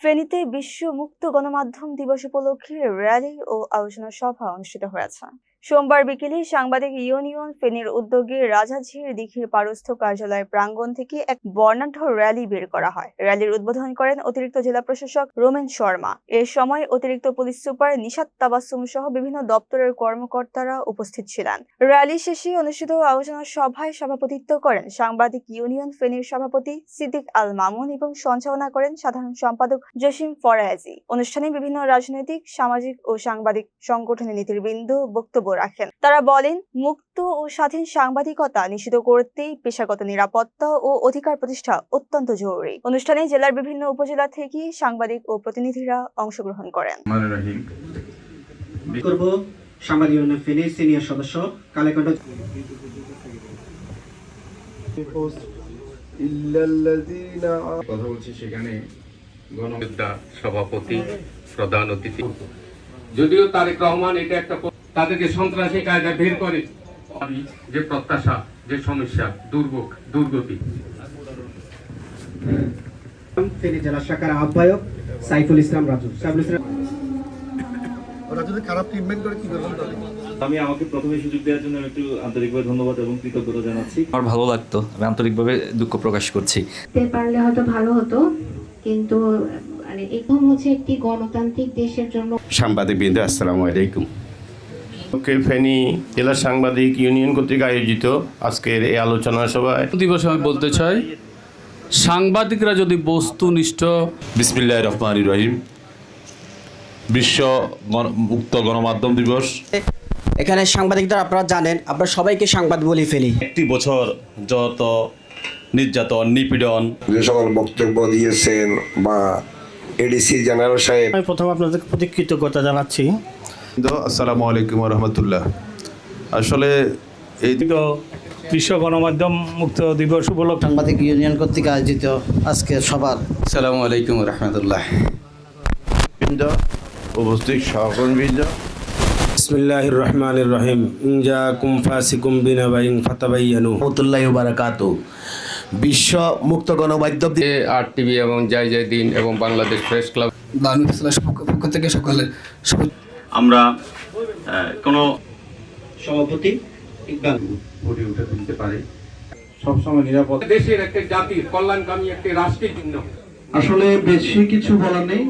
ফেনীতে বিশ্ব মুক্ত গণমাধ্যম দিবস উপলক্ষে র্যালি ও আলোচনা সভা অনুষ্ঠিত হয়েছে। সোমবার বিকেলে সাংবাদিক ইউনিয়ন ফেনীর উদ্যোগে রাজাঝির দিঘির পারস্থ কার্যালয় প্রাঙ্গণ থেকে এক বর্ণাঢ্য র্যালি বের করা হয়। র্যালির উদ্বোধন করেন অতিরিক্ত জেলা প্রশাসক রোমেন শর্মা। এ সময় অতিরিক্ত পুলিশ সুপার নিশাত তাবাসসুম সহ বিভিন্ন দপ্তরের কর্মকর্তারা উপস্থিত ছিলেন। র্যালি শেষে অনুষ্ঠিত আলোচনা সভায় সভাপতিত্ব করেন সাংবাদিক ইউনিয়ন ফেনীর সভাপতি সিদ্দিক আল মামুন এবং সঞ্চালনা করেন সাধারণ সম্পাদক জসিম ফরাজি। অনুষ্ঠানে বিভিন্ন রাজনৈতিক, সামাজিক ও সাংবাদিক সংগঠনের নেতৃবৃন্দ বক্তব্য রাখেন। তারা বলেন, মুক্ত ও স্বাধীন সাংবাদিকতা নিশ্চিত করতে পেশাগত নিরাপত্তা ও অধিকার প্রতিষ্ঠা অত্যন্ত জরুরি। অনুষ্ঠানে জেলার বিভিন্ন উপজেলা থেকে সাংবাদিক ও প্রতিনিধিরা অংশগ্রহণ করেন। সাংবাদিক ইউনিয়ন ফেনীর সিনিয়র সদস্য কালেকন্ড কথা বলছি, সেখানে গণযোদ্ধা সভাপতি, প্রধান অতিথি, যদিও তারেক রহমান এটা একটা তাদেরকে সন্ত্রাসী কায়দা বের করে, যে প্রত্যাশা, যে সমস্যা, দুর্ভোগ, দুর্গতি। ফেনী জেলা শাখার আহ্বায়ক সাইফুল ইসলাম রাজু। আমি আমাকে প্রথমে সুযোগ দেওয়ার জন্য একটু আন্তরিকভাবে ধন্যবাদ এবং কৃতজ্ঞতা জানাচ্ছি। আমার ভালো লাগতো, আমি আন্তরিকভাবে দুঃখ প্রকাশ করছি। পারলে হয়তো ভালো হতো, কিন্তু মানে এখন হচ্ছে একটি গণতান্ত্রিক দেশের জন্য। সাংবাদিকবৃন্দ, আসসালামু আলাইকুম। ফেনী জেলা সাংবাদিক ইউনিয়ন কর্তৃক আয়োজিত আজকের এই আলোচনা সভায় দিবসে আমি বলতে চাই, সাংবাদিকরা যদি বস্তুনিষ্ঠ। বিসমিল্লাহির রহমানির রহিম। বিশ্ব মুক্ত গণমাধ্যম দিবস। এখানে সাংবাদিকরা আপনারা জানেন, আমরা সবাইকে সাংবাদ বলে ফেলি। একটি বছর যত নির্যাতন, নিপীড়ন, যে সকল বক্তব্য দিয়েছেন বা এডিসি জেনারেল সাহেব, আমি প্রথমে আপনাদের প্রতি কৃতজ্ঞতা জানাচ্ছি। আসসালামু আলাইকুম ওয়া রাহমাতুল্লাহ। আসলে এই বিশ্ব গণমাধ্যম মুক্ত দিবস উপলক্ষে সাংবাদিক ইউনিয়ন কর্তৃক আয়োজিত আজকে সবার আসসালামু আলাইকুম ওয়া রাহমাতুল্লাহ। উপস্থিত সহকর্মীবৃন্দ, বিসমিল্লাহির রহমানির রহিম। ইনজাকুম ফাসিকুম বিনাবাইন ফাতাবায়ানু রাহমাতুল্লাহি ওয়া বারাকাতুহু। বিশ্ব মুক্ত গণমাধ্যম আরটিভি এবং জয় দিন এবং বাংলাদেশ প্রেস ক্লাব পক্ষ থেকে সকলের আমরা কোনো সভাপতি ইকবাল গড়ে উঠে তুলতে পারে, সবসময় নিরাপদ দেশের একটা জাতির কল্যাণকামী একটি রাষ্ট্রের জন্য। আসলে বেশি কিছু বলার নেই।